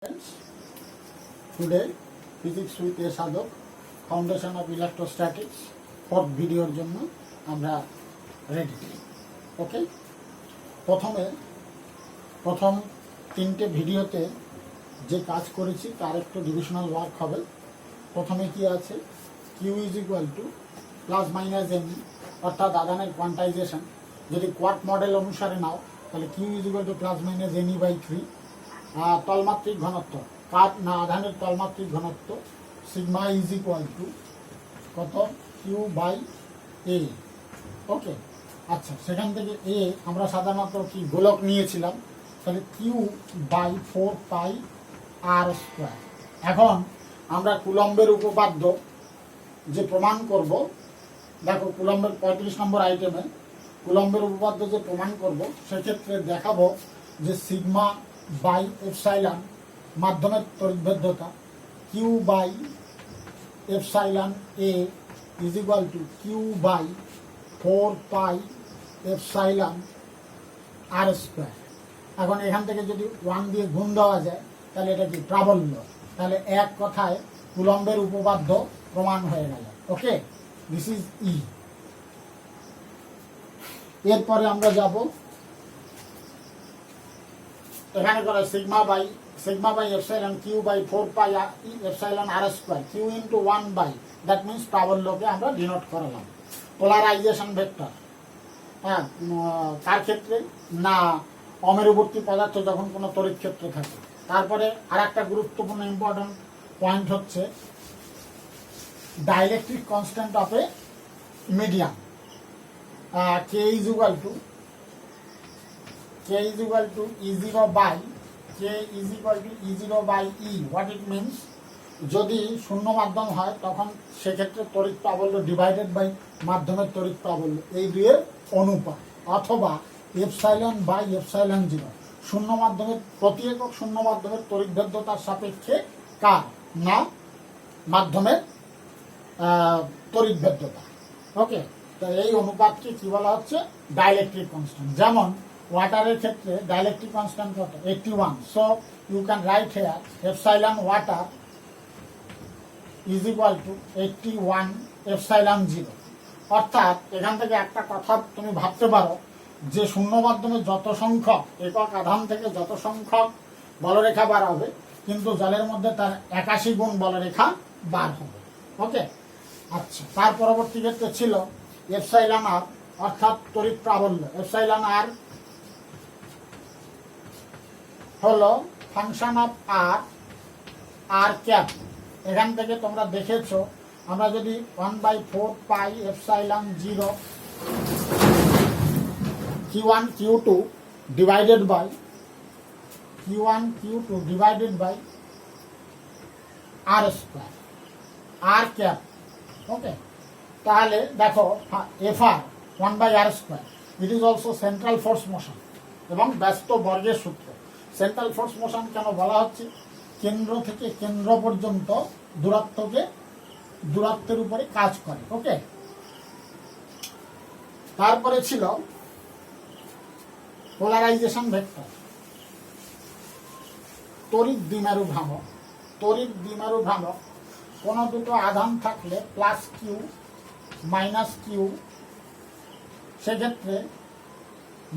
Today, physics with a sadok, foundation of electrostatics, fourth ভিডিওর জন্য আমরা রেডি। ওকে, প্রথম তিনটে ভিডিওতে যে কাজ করেছি তার একটু ডিভিশনাল ওয়ার্ক হবে। প্রথমে কি আছে, Q is equal to plus minus ME, অর্থাৎ আধানের কোয়ান্টাইজেশন যদি কোয়ার্ট মডেল অনুসারে নাও তাহলে Q is equal to plus minus NE by 3। তলমাত্রিক ঘনত্ব আধানের তলমাত্রিক ঘনত্ব সিগমা ইজ ইকুয়াল টু কত, কিউ বাই এ। ওকে, আচ্ছা, সেখান থেকে এ আমরা সাধারণত কি গোলক নিয়েছিলাম, তাহলে Q by 4 pi r square. এখন আমরা কুলম্বের উপপাদ্য যে প্রমাণ করব, দেখো কুলম্বের 35 নম্বর আইটেমে কুলম্বের উপপাদ্য যে প্রমাণ করব সেক্ষেত্রে দেখাবো যে সিগমা বাই এপসাইলন মাধ্যমের তড়িৎভেদ্যতা Q by epsilon A is equal to Q by 4 pi epsilon R square. এখন এখান থেকে যদি 1 দিয়ে গুণ দেওয়া যায় তাহলে এটা কি প্রাবল্য, তাহলে এক কথায় কুলম্বের উপপাদ্য প্রমাণ হয়ে গেল। Okay, this is E. এরপরে আমরা যাব এখানে করে sigma by epsilon Q by 4 pi epsilon R square, Q into 1 by, that means প্রাবল্যকে আমরা ডিনোট করালাম। পোলারাইজেশন ভেক্টর, হ্যাঁ, কার ক্ষেত্রে না, অমেরুবর্তী পদার্থ যখন কোনো তড়িৎ ক্ষেত্র থাকে। তারপরে আর একটা গুরুত্বপূর্ণ ইম্পর্টেন্ট পয়েন্ট হচ্ছে dielectric constant of A medium, K is equal two E0 by E. What it means, যদি শূন্য মাধ্যম হয় তখন সেক্ষেত্রে তড়িৎ প্রাবল্য ডিভাইডেড বাই মাধ্যমের তড়িৎ প্রাবল্য, এই দুইয়ের অনুপাত, অথবা এপসাইলন বাই এপসাইলন 0, শূন্য মাধ্যমের প্রতি একক শূন্য মাধ্যমের তড়িৎভেদ্যতার সাপেক্ষে কার না মাধ্যমের তড়িৎভেদ্যতা। ওকে, তো এই অনুপাতকে কি বলা হচ্ছে, ডাইলেকট্রিক কনস্ট্যান্ট। যেমন ওয়াটারের ক্ষেত্রে ডাইলেকট্রিক কনস্ট্যান্ট কত, 81। So you can write here epsilon water is equal to 81 epsilon 0। অর্থাৎ এখান থেকে একটা কথা তুমি ভাবতে পারো যে শূন্য মাধ্যমে যত সংখ্যক একক আধান থেকে যত সংখ্যক বলরেখা বার হবে, কিন্তু জলের মধ্যে তার 81 গুণ বলরেখা বার হবে। ওকে, আচ্ছা, তার পরবর্তী ক্ষেত্রে ছিল এপসাইলন আর, অর্থাৎ তড়িৎ প্রাবল্য। এপসাইলন আর হলো ফাংশন অফ আর ক্যাপ। এখান থেকে তোমরা দেখেছো আমরা যদি 1/4 pi epsilon 0 Q1 Q2 divided by R square, R cap. Okay, তাহলে দেখো FR 1/r square, it is also central force motion এবং ব্যস্ত বর্গের সূত্র। সেন্ট্রাল ফোর্স মোশন কেন বলা হচ্ছে, কেন্দ্র থেকে কেন্দ্র পর্যন্ত দূরত্বের উপরে কাজ করে। ওকে, তারপরে ছিল পোলারাইজেশন ভেক্টর, তড়িৎ দ্বিমেরু ভ্রামক। কোনো দুটো আধান থাকলে প্লাস কিউ মাইনাস কিউ, সেক্ষেত্রে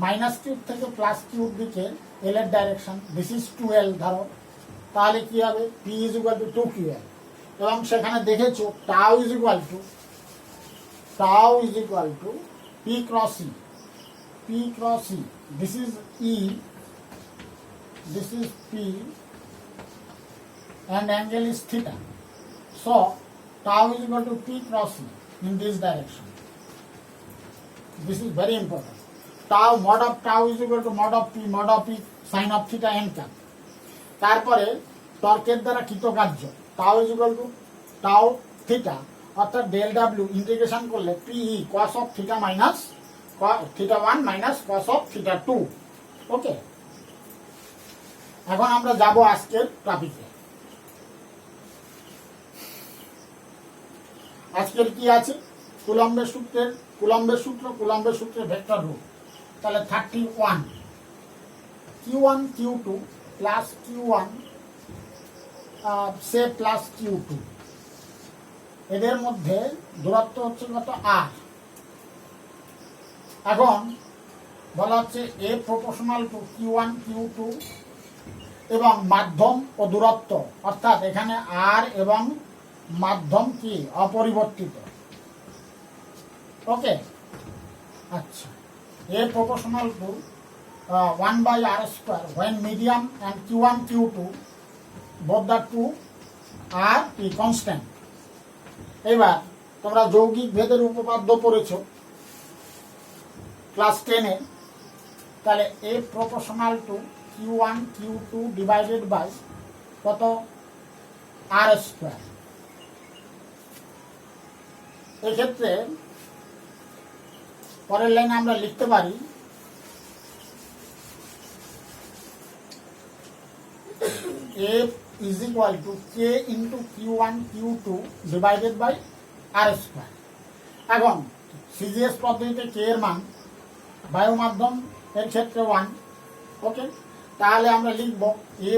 মাইনাস কিউ থেকে প্লাস কিউর দিকে এল এর ডাইরেকশন, দিস ইজ 2l ধরো, তাহলে কি হবে, P is equal two 2ql। এবং সেখানে দেখেছো tau is equal two P cross E, this is E, this is P and angle is theta. So tau is equal to P cross E in this direction. This is very important. Mod of tau is equal to mod of P sin of theta n cap. তারপরে টর্কের দ্বারা কৃতকার্য tau is equal to tau theta, অর্থাৎ del w integration করলে PE cos of theta minus theta 1 minus cos of theta 2. ওকে, এখন আমরা যাব আজকের টপিকে। আজকের কি আছে, কুলম্বের সূত্রের ভেক্টর রূপ। তাহলে 31 Q1 Q2 প্লাস Q1 সে প্লাস Q2, এদের মধ্যে দূরত্ব হচ্ছে কত R। এখন বলা হচ্ছে A proportional to Q1 Q2 এবং মাধ্যম ও দূরত্ব, অর্থাৎ এখানে R এবং মাধ্যম কি অপরিবর্তিত। ওকে, আচ্ছা, A proportional to 1/r² when medium and Q1 Q2 both the two are constant। এবার তোমরা যৌগিক ভেদের উপপাদ্য পড়েছো ক্লাস 10-এ, তাহলে A proportional to Q1 Q2 divided by কত r²। এক্ষেত্রে পরের লাইনে আমরা লিখতে পারি A is equal to K into Q1 Q2 divided by r²। এখন সিজিএস পদ্ধতিতে K এর মান বায়ু মাধ্যম এর ক্ষেত্রে 1। ওকে, তাহলে আমরা লিখব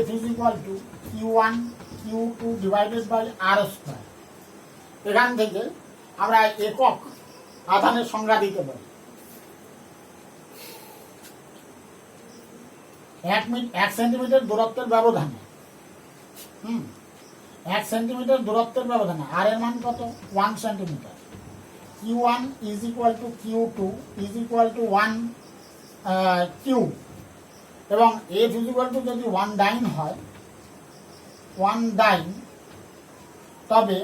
F is equal to Q1 Q2 divided by r²। এখান থেকে আমরা একক আধানের সংজ্ঞা দিতে পারি। 1 সেন্টিমিটার দূরত্বের ব্যবধানে 1 সেন্টিমিটার দূরত্বের ব্যবধানে আর এর মান কত 1 centimetre. Q1 is equal to Q2 is equal to 1 cube এবং F is equal to যদি 1 ডাইন হয় 1 ডাইন, তবে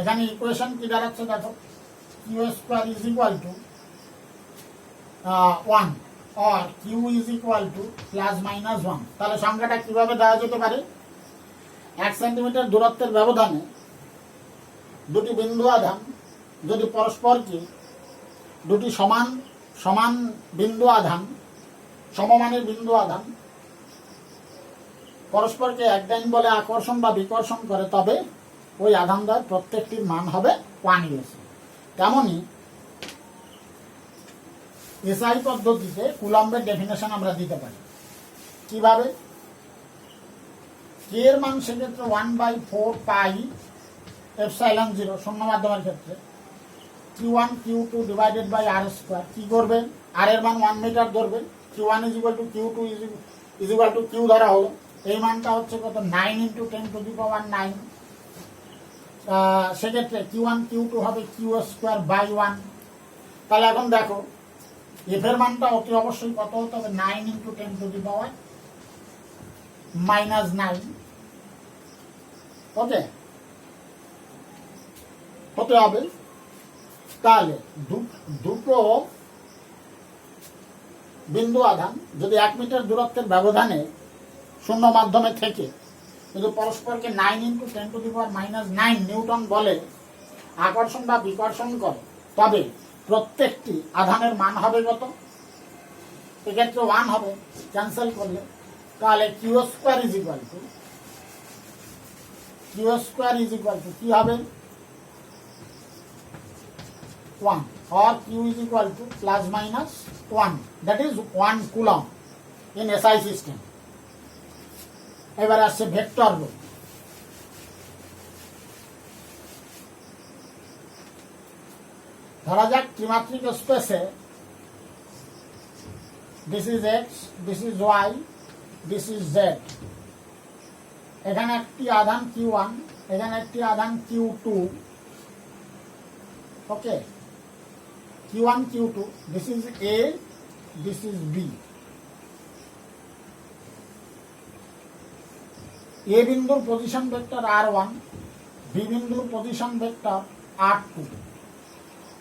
এখানে ইকুয়েশন কি দাঁড়াচ্ছে দেখো, Q² is equal to 1 or Q is equal to plus minus 1। তাহলে সংখ্যাটা কিভাবে দেওয়া যেতে পারে, 1 সেন্টিমিটার দূরত্বের ব্যবধানে দুটি বিন্দু আধান যদি পরস্পরকে দুটি সমান বিন্দু আধান, সমমানের বিন্দু আধান পরস্পরকে এক ডাইন বলে আকর্ষণ বা বিকর্ষণ করে, তবে ওই আধানদ্বয় প্রত্যেকটির মান হবে 1 ইউএস। তেমনি এসআই পদ্ধতিতে কুলম্বের ডেফিনেশন আমরা দিতে পারি কিভাবে, কে এর মান সেক্ষেত্রে 1/4 পাই এপসাইলন 0 শূন্য মাধ্যমের ক্ষেত্রে Q1 Q2 divided by r²। কি করবে, আর এর মান 1 মিটার ধরবে, Q1 is equal to Q2 is equal to Q ধরা হলো, এই মানটা হচ্ছে কত 9 × 10⁹ সেক্ষেত্রে Q1 Q2 হবে Q²/1। তাহলে এখন দেখো এফ এর মানটা অতি অবশ্যই কত হতে হবে 9 × 10⁻⁹ ওকে হতে হবে। তাহলে দুটো বিন্দু আধান যদি 1 মিটার দূরত্বের ব্যবধানে শূন্য মাধ্যমে থেকে কিন্তু পরস্পরকে 9 × 10⁻⁹ নিউটন বলে আকর্ষণ বা বিকর্ষণ করে, তবে প্রত্যেকটি আধানের মান হবে কত, এক্ষেত্রে 1 হবে, ক্যান্সেল করলে তাহলে Q² is equal to কি হবে 1 or Q is equal to plus minus 1, that is 1 coulomb in SI system। এবার আসছে ভেক্টর রূপ। ধরা যাক ত্রিমাত্রিক স্পেসে this is x, this is Y, this is Z. এখানে একটি আধান Q1, এখানে একটি আধান Q2। Okay, Q1 Q2, this is A, this is B। A বিন্দুর পজিশন ভেক্টর r1, B বিন্দুর পজিশন ভেক্টর r2।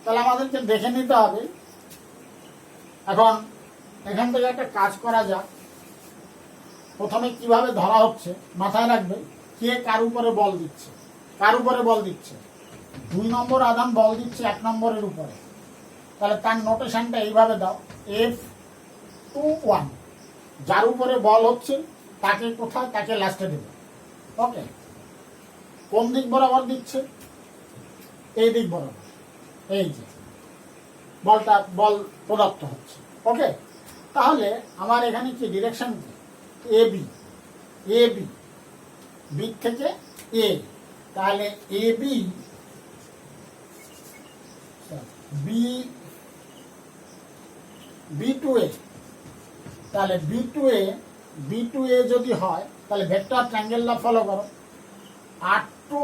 তাহলে আমাদেরকে দেখে নিতে হবে। এখন এখান থেকে একটা কাজ করা যাক, প্রথমে কিভাবে ধরা হচ্ছে মাথায় রাখবে, কে কার উপরে বল দিচ্ছে, কার উপরে বল দিচ্ছে 2 নম্বর আধান বল দিচ্ছে 1 নম্বরের উপরে। তাহলে তার নোটেশনটা এইভাবে দাও, F21 যার উপরে বল হচ্ছে তাকে কোথায়, তাকে লাস্টে দেবে। ওকে, কোন দিক বরাবর দিচ্ছে, এই দিক বরাবর, এই যে বল প্রদত্ত হচ্ছে। ওকে, তাহলে আমার এখানে কি ডিরেকশন কি, AB বি থেকে এ, তাহলে A B B B two এ, তাহলে বি টু এ যদি হয় তাহলে ভেক্টর ট্রায়াঙ্গেল ল ফলো করো। আর টু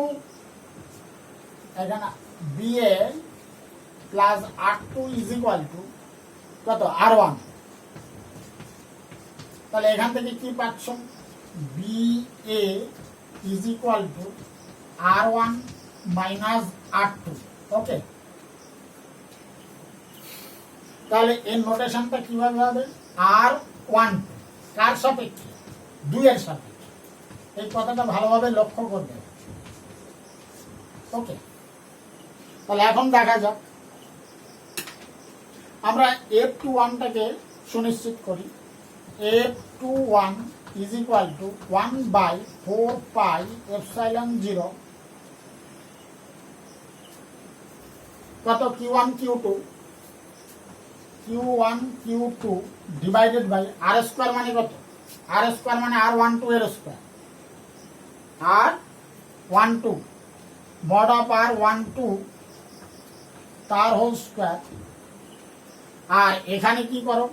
এখানে B A plus R two is equal to কত আর ওয়ান। তাহলে এখান থেকে কি পাচ্ছ, B A is equal to R one minus R two. Okay, তাহলে এর নোটেশনটা কিভাবে হবে, আর ওয়ান কার সাপেক্ষে, দুইয়ের সাপেক্ষে। এই কথাটা ভালোভাবে লক্ষ্য করবে। ওকে, তাহলে এখন দেখা যাক আমরা f21টাকে সুনিশ্চিত করি। f21 is equal to 1/4 pi epsilon 0 কত q1 q2 divided by R square মানে কত, আর স্কোয়ার মানে r12 এর square, r12 mod of r12 তার হোল স্কোয়ার। আর এখানে কি করো,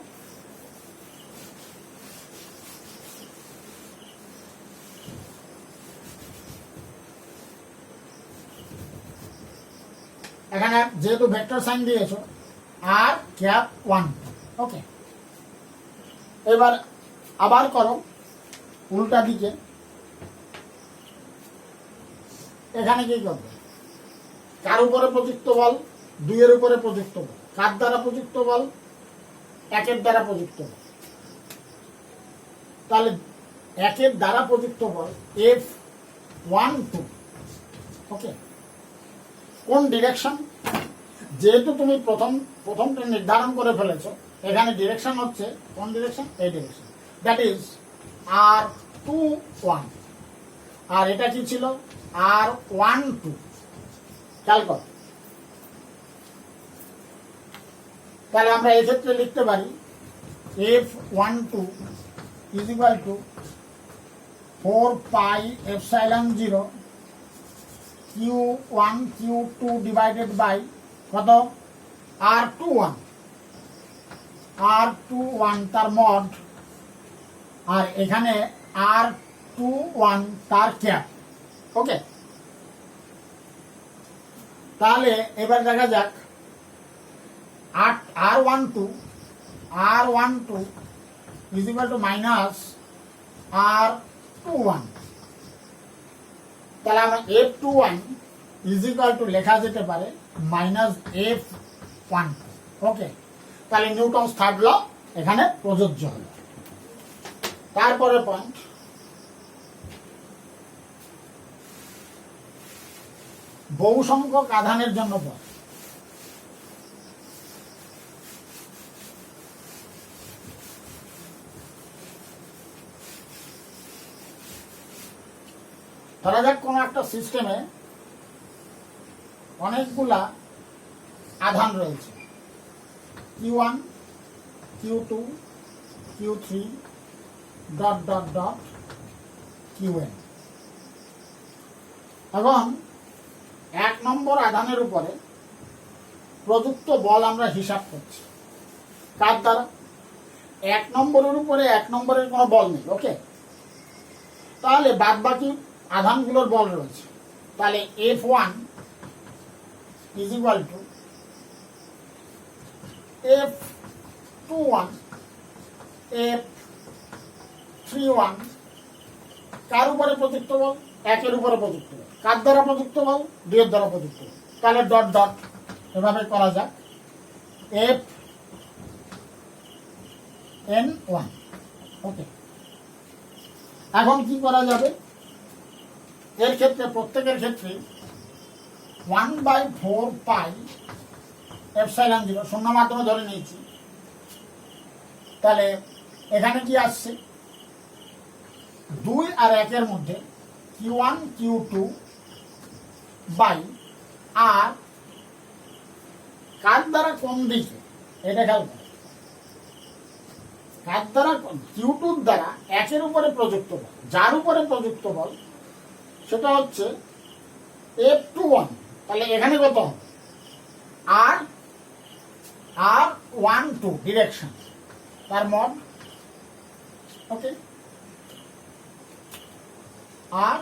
এখানে যেহেতু ভেক্টর সাইন দিয়েছো আর ক্যাপ 1। ওকে, এবার আবার করো উল্টা দিকে। এখানে কি করবে, কার উপরে প্রযুক্ত বল, 2 এর উপরে প্রযুক্ত বল, কার দ্বারা প্রযুক্ত বল, 1 এর দ্বারা প্রযুক্ত বল। তাহলে 1 এর দ্বারা প্রযুক্ত বল F12। ওকে, কোন ডিরেকশন, যেহেতু তুমি প্রথমটা নির্ধারণ করে ফেলেছো, এখানে ডিরেকশন হচ্ছে কোন ডিরেকশন, এই ডিরেকশন, দ্যাট ইজ R21। আর এটা কি ছিল, R12। খেয়াল কর, তাহলে আমরা এক্ষেত্রে লিখতে পারি F12 is equal to 4 pi epsilon 0 Q1 Q2 divided by কত R21 তার মড, আর এখানে R21 তার ক্যাপ। ওকে, তাহলে এবার দেখা যাক R12 is equal two minus R21। তাহলে আমরা F21 ইজ ইকুয়াল টু লেখা যেতে পারে মাইনাস F12। ওকে, তাহলে নিউটনস থার্ড ল এখানে প্রযোজ্য হল। তারপরে পয়েন্ট, বহু সংখ্যক আধানের জন্য পথ। ধরা যাক কোন একটা সিস্টেমে অনেকগুলা আধান রয়েছে, Q1 Q2 Q3 dot dot dot Qn। এখন 1 নম্বর আধানের উপরে প্রযুক্ত বল আমরা হিসাব করছি, কার দ্বারা, 1 নম্বরের উপরে 1 নম্বরের কোনো বল নেই। ওকে, তাহলে বাদ বাকি আধানগুলোর বল রয়েছে। তাহলে F1 is equal two F21 F31 কার উপরে প্রযুক্ত বল, 1 এর উপরে প্রযুক্ত বল, কার দ্বারা প্রযুক্ত বল, 2 এর দ্বারা প্রযুক্ত বল। তাহলে ডট ডট এভাবে করা যাক Fn1। ওকে, এখন কি করা যাবে, এর ক্ষেত্রে প্রত্যেকের ক্ষেত্রে 1/4 পাই এপসাইলন 0 শূন্য মাধ্যমে ধরে নিয়েছি। তাহলে এখানে কি আসছে, 2 আর 1 এর মধ্যে Q1 Q2 বাই আর কার দ্বারা কোন দিকে, এটা খেয়াল করো, কার দ্বারা, Q2 দ্বারা 1 এর উপরে প্রযুক্ত বল, যার উপরে প্রযুক্ত বল সেটা হচ্ছে F21, তাহলে এখানে কত আর আর 1 2 ডিরেকশন তার মড, ওকে, আর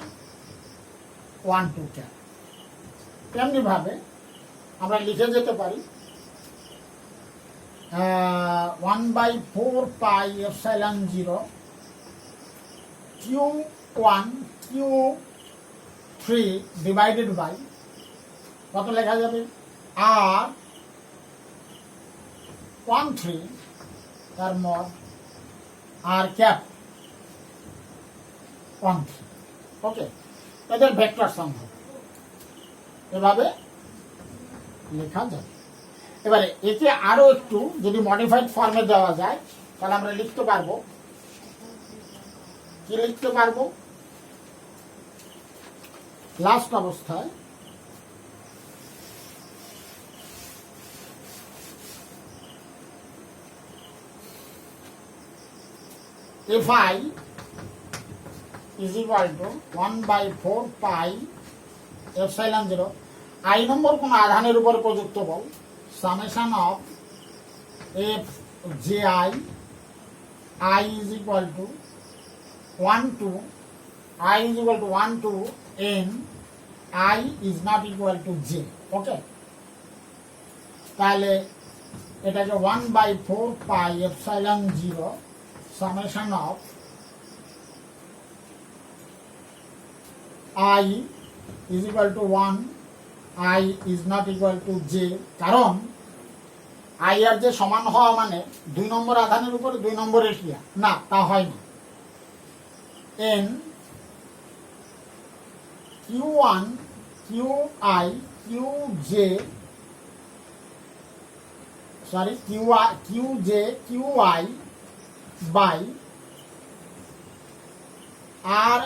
1 2 ক্যাপ। তেমনি ভাবে আমরা লিখে যেতে পারি 1/4 pi epsilon 0 Q1 Q3 divided by কত লেখা যাবে আর 1/3 তার মড আর ক্যাপ 1/3, ওকে। এদের ভেক্টর সাম হবে, এভাবে লেখা যাবে। এবারে একে আরো একটু যদি মডিফাইড ফর্মে দেওয়া যায় তাহলে আমরা লিখতে পারবো, কি লিখতে পারবো, লাস্ট অবস্থায় Fi is equal to 1/4 pi epsilon 0 i নম্বর কোন আধানের উপর প্রযুক্ত বল summation of F J I is equal to 1 to I is equal to 1 to n, I is not equal to j, ওকে। তাহলে এটাকে 1/4 pi epsilon 0 summation of I is equal to 1, I is not equal to j, কারণ I আর যে সমান হওয়া মানে 2 নম্বর আধানের উপরে 2 নম্বরের ক্রিয়া না, তা হয় না। n Q1 Qi Qj sorry Qj Qi by r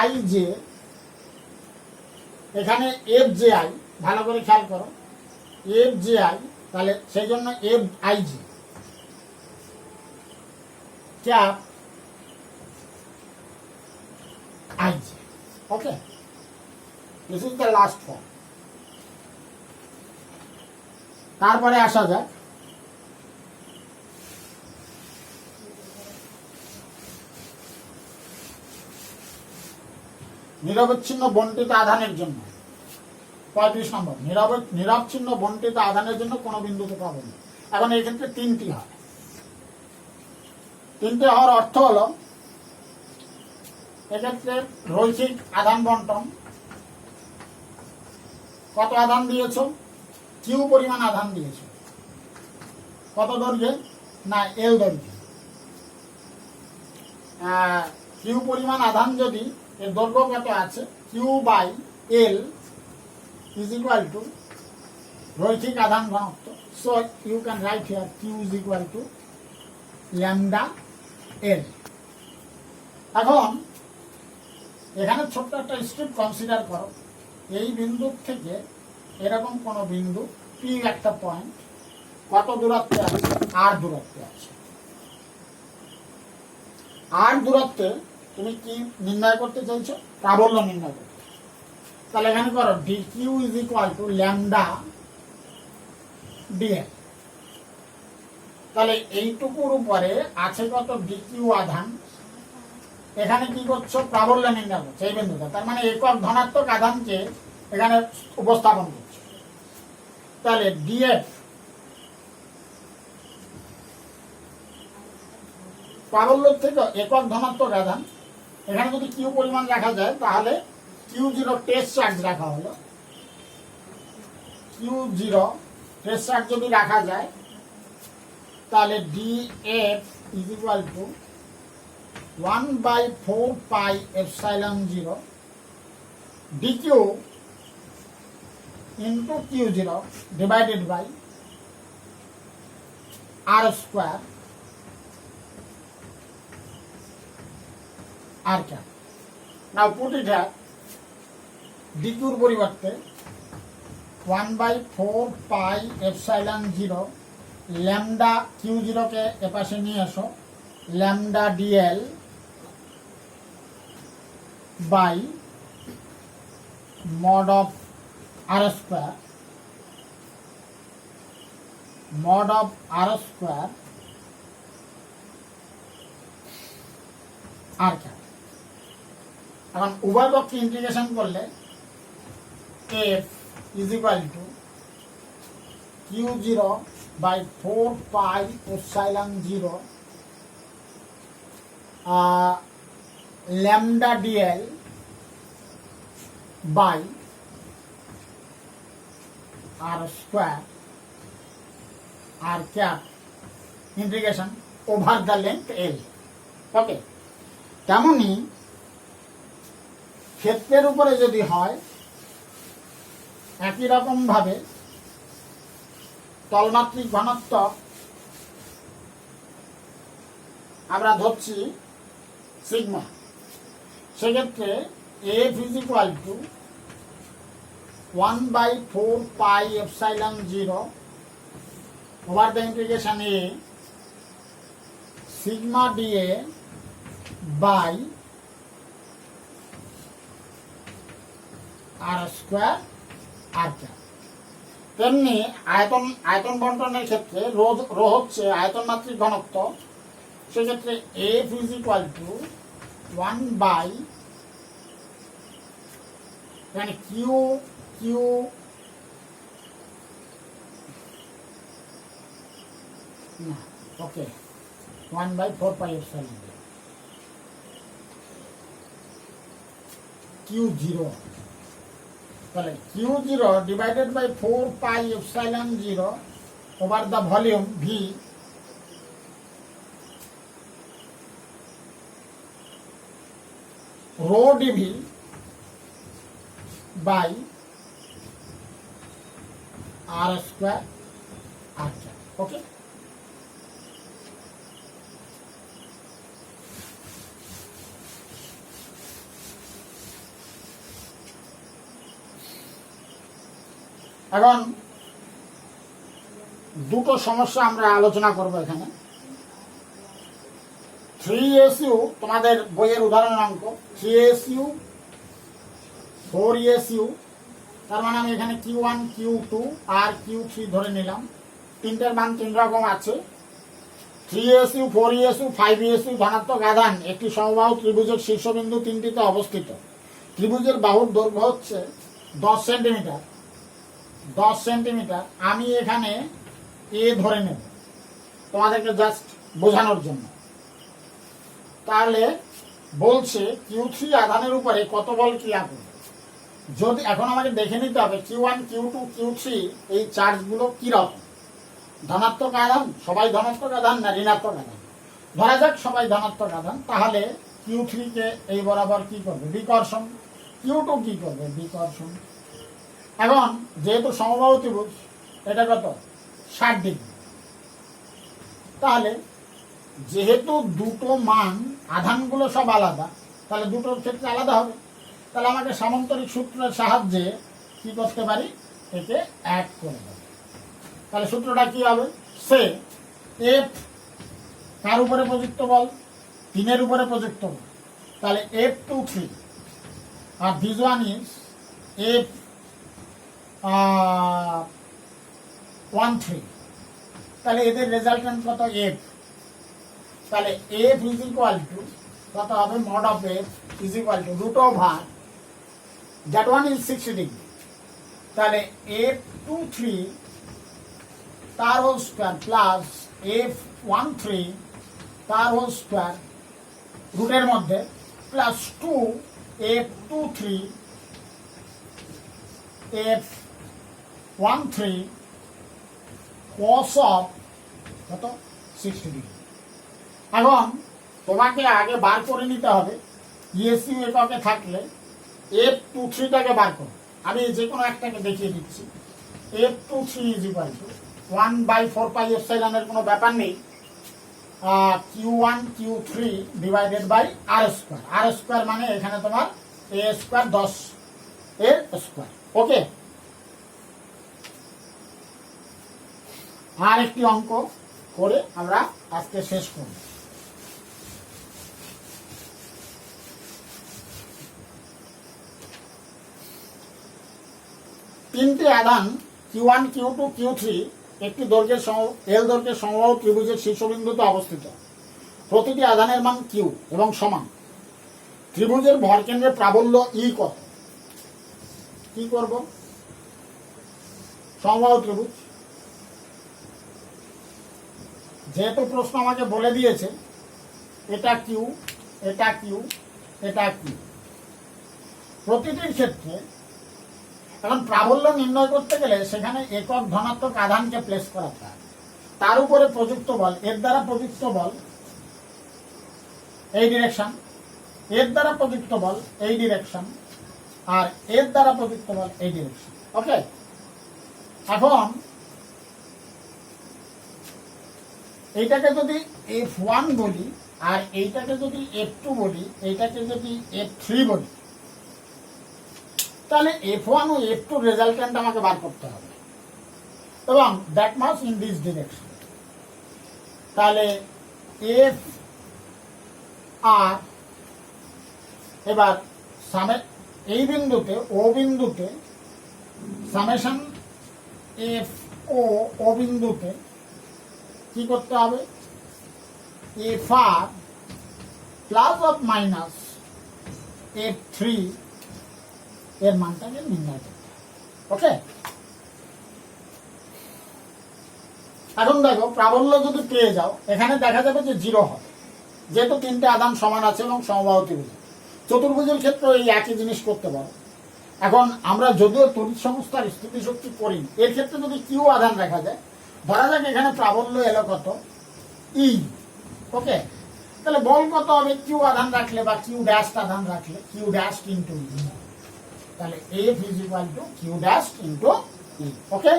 Ij, এখানে Fji ভালো করে খেয়াল করো, Fji, তাহলে সেই জন্য Fij cap Ij, okay. This is the last form. তারপরে আসা যাক নিরবচ্ছিন্ন বণ্টিত আধানের জন্য 35 নম্বর। নিরবচ্ছিন্ন বণ্টিত আধানের জন্য কোনো বিন্দুতে পাবো না। এখন এই ক্ষেত্রে 3টি হয়। 3টে হওয়ার অর্থ হলো এক্ষেত্রে রৈখিক আধান বন্টন, কত আধান দিয়েছ, কিউ পরিমাণ আধান দিয়েছ, কত দৈর্ঘ্যে না এল দৈর্ঘ্যে। কিউ পরিমাণ আধান যদি এর দৈর্ঘ্য কত আছে Q by L is equal to রৈখিক আধান ঘনত্ব, so you can write here Q is equal to lambda L. এখন এখানে ছোট্ট একটা স্ট্রিপ কনসিডার করো, এই বিন্দু থেকে এরকম কোন বিন্দু পি একটা পয়েন্ট কত দূরত্বে আছে, আর দূরত্বে আছে। আর দূরত্বে তুমি কি নির্ণয় করতে চাইছো, প্রাবল্য নির্ণয় করতে। তাহলে এখানে করো D Q is equal to lambda DL. তাহলে এইটুকুর উপরে আছে কত ডি কিউ আধান, এখানে কি করছো প্রাবল্য নির্ণয় করছো এই বিন্দুটা, তার মানে একক ধনাত্মক আধানকে এখানে উপস্থাপন করছো। তাহলে ডিএফ প্রাবল্য থেকে একক ধনাত্মক আধান, এখানে যদি কিউ পরিমাণ রাখা যায় তাহলে Q0 টেস্ট চার্জ রাখা হলো, Q0 টেস্ট চার্জ যদি রাখা যায় তাহলে DF is equal to 1/4 pi epsilon 0 dq into Q0 divided by R square R cap. Now put it here, dq এর পরিবর্তে 1/4 পাই এপসাইলন 0 ল্যামডা Q0 কে এপাশে নিয়ে আসো, lambda DL by mod of r square r cap। এখন উভয় পক্ষে integration করলে f is equal to q0 by 4 pi epsilon 0 lambda dl by r square r cap integration over the length L। ওকে, তেমনি ক্ষেত্রের উপরে যদি হয় একই রকম ভাবে তলমাত্রিক ঘনত্ব আমরা ধরছি সিগমা, সেক্ষেত্রে f is equal to 1/4 pi epsilon 0 over the integration a sigma dA by r square r cap। তেমনি আয়তন বন্টনের ক্ষেত্রে রো হচ্ছে আয়তন মাত্রিক ঘনত্ব, সেক্ষেত্রে f is equal to 1 মানে q না, ওকে 1/4 pi epsilon q0, তাহলে q0 divided by 4 pi epsilon 0 over the volume v rho dv by r square r cap। ওকে, এখন দুটো সমস্যা আমরা আলোচনা করব এখানে। 3su তোমাদের বইয়ের উদাহরণ অঙ্ক 3su 4su, তার মানে আমি এখানে q1 q2 আর q3 ধরে নিলাম। তিনটার মান তিন রকম আছে। 3su 4su 5su ধনাত্মক আধান একটি সমবাহু ত্রিভুজের শীর্ষবিন্দু তিনটিতে অবস্থিত। ত্রিভুজের বাহুর দৈর্ঘ্য হচ্ছে 10 সেন্টিমিটার। আমি এখানে এ ধরে নেব তোমাদেরকে জাস্ট বোঝানোর জন্য। তাহলে বলছে q3 আধানের উপরে কত বল ক্রিয়া করবে। যদি এখন আমাকে দেখে নিতে হবে q1 q2 q3 এই চার্জগুলো কি রকম, ধনাত্মক আধান, সবাই ধনাত্মক আধান না ঋণাত্মক আধান। ধরা যাক সবাই ধনাত্মক আধান, তাহলে q3 কে এই বরাবর কি করবে, বিকর্ষণ। q2 কি করবে, বিকর্ষণ। এখন যেহেতু সমবাহু ত্রিভুজ, এটা কত 60 ডিগ্রি, তাহলে যেহেতু দুটো মান আধানগুলো সব আলাদা, তাহলে দুটোর ক্ষেত্রে আলাদা হবে। তাহলে আমাকে সামান্তরিক সূত্রের সাহায্যে কি করতে পারি, একে অ্যাড করে দেব। তাহলে সূত্রটা কি হবে, সে এফ কার উপরে প্রযুক্ত বল, 3 এর উপরে প্রযুক্ত বল, তাহলে F23 R this one is F13, তাহলে এদের রেজাল্টেন্ট কত এফ। তাহলে এফ ইজ ইকুয়াল টু কত হবে, mod of F is equal to root over that one is 60 degree, তাহলে F23 তার হোল স্কোয়ার প্লাস F13 তার হোল স্কোয়ার রুটের মধ্যে plus 2 F23 F13 cos of কত 60 ডিগ্রি। এখন তোমাকে আগে বার করে নিতে হবে ইএসইউ এককে থাকলে F23টাকে বার করো। আমি যে কোনো একটাকে দেখিয়ে দিচ্ছি। F23 is equal to 1/4 pi epsilon এর কোনো ব্যাপার নেই, Q1 Q3 divided by R square. R square মানে এখানে তোমার এ স্কোয়ার 10 এর স্কোয়ার। ওকে, আর একটি অঙ্ক করে আমরা আজকে শেষ করব। তিনটি আধান Q1, Q2, Q3 একটি দৈর্ঘ্যের এল দৈর্ঘ্যের সমবাহু ত্রিভুজের শীর্ষবিন্দুতে অবস্থিত। প্রতিটি আধানের মান Q এবং সমান। ত্রিভুজের ভরকেন্দ্রের প্রাবল্য E কত? কি করব? সমবাহু ত্রিভুজ, যেহেতু প্রশ্ন আমাকে বলে দিয়েছে এটা Q, এটা Q, এটা Q, প্রতিটির ক্ষেত্রে এখন প্রাবল্য নির্ণয় করতে গেলে সেখানে একক ধনাত্মক আধানকে প্লেস করাতে হয়। তার উপরে প্রযুক্ত বল, এর দ্বারা প্রযুক্ত বল এই ডিরেকশন, এর দ্বারা প্রযুক্ত বল এই ডিরেকশন, আর এর দ্বারা প্রযুক্ত বল এই ডিরেকশন। ওকে, এখন এইটাকে যদি F1 বলি আর এইটাকে যদি F2 বলি, এইটাকে যদি F3 বলি, তাহলে F1 ও F2 রেজাল্টেন্ট আমাকে বার করতে হবে এবং that much in this direction. তাহলে এফ আর এবার এই বিন্দুতে ও বিন্দুতে সামেশন এফ ও বিন্দুতে কি করতে হবে? F R plus of minus F3 এর মানটাকে নির্ণয় করতে হবে। ওকে, এখন দেখো প্রাবল্য যদি পেয়ে যাও, এখানে দেখা যাবে যে 0 হবে, যেহেতু তিনটে আধান সমান আছে এবং সমবাহু ত্রিভুজ। চতুর্ভুজের ক্ষেত্রে এই একই জিনিস করতে পারো। এখন আমরা যদিও তড়িৎ সংস্থার স্থিতিশক্তি করি, এর ক্ষেত্রে যদি কিউ আধান দেখা যায়, ধরা যাক এখানে প্রাবল্য এলো কত? ই। ওকে, তাহলে বল কত হবে? কিউ আধান রাখলে বা কিউ ড্যাশ আধান রাখলে কিউ ড্যাশ ইন্টু ই, তাহলে F is equal to Q dash into E. Okay,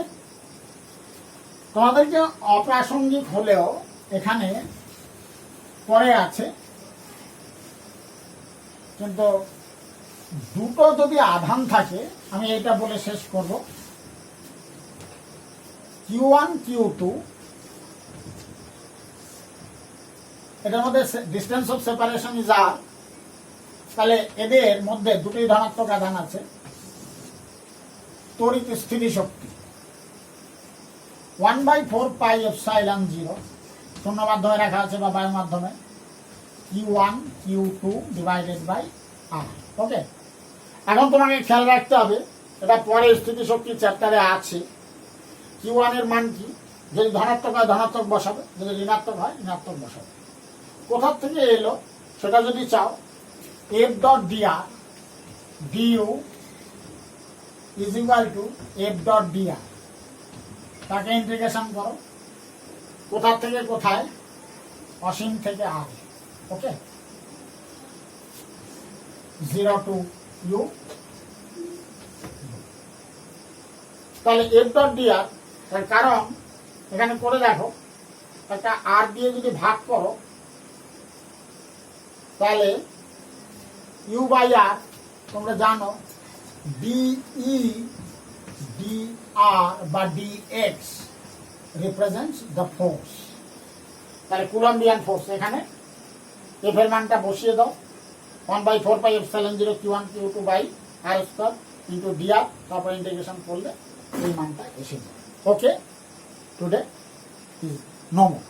তোমাদেরকে অপ্রাসঙ্গিক হলেও এখানে পরে আছে, কিন্তু দুটো যদি আধান থাকে, আমি এটা বলে শেষ করব, Q1, Q2 এটার মধ্যে ডিস্টেন্স অফ সেপারেশন ইজ আর, তাহলে এদের মধ্যে দুটি ধনাত্মক আধান আছে। তড়িৎ স্থিতিশক্তি 1/4πε0 শূন্য মাধ্যমে রাখা আছে বা বায়ু মাধ্যমে, Q1, Q2 ডিভাইডেড বাই আর। ওকে, এখন তোমাকে খেয়াল রাখতে হবে, এটা পরে স্থিতিশক্তি চ্যাপ্টারে আছে। Q1 এর মান কি? যদি ধনাত্মক হয় ধনাত্মক বসাবে, যদি ঋণাত্মক হয় ঋণাত্মক বসাবে। কোথার থেকে এলো সেটা যদি চাও, F dot DR DU is equal to F dot DR, তাকে ইন্টিগ্রেশন করো। কোথার থেকে কোথায়? অসীম থেকে আর। ওকে, 0 to u, তাহলে এফ ডট ডিআর, তার কারণ এখানে করে দেখো, একটা আর দিয়ে যদি ভাগ করো তাহলে ইউ বাই আর, তোমরা জানো ডিই ডি আর বা ডিএক্স রিপ্রেজেন্টস দ্য ফোর্স। তাহলে কুলম্বিয়ান ফোর্স, এখানে এফ এর মানটা বসিয়ে দাও, 1/4πε0 Q1 Q2 by r square into DR, তারপর ইন্টিগ্রেশন করলে এই মানটা এসে যাবে। Okay, today is no more.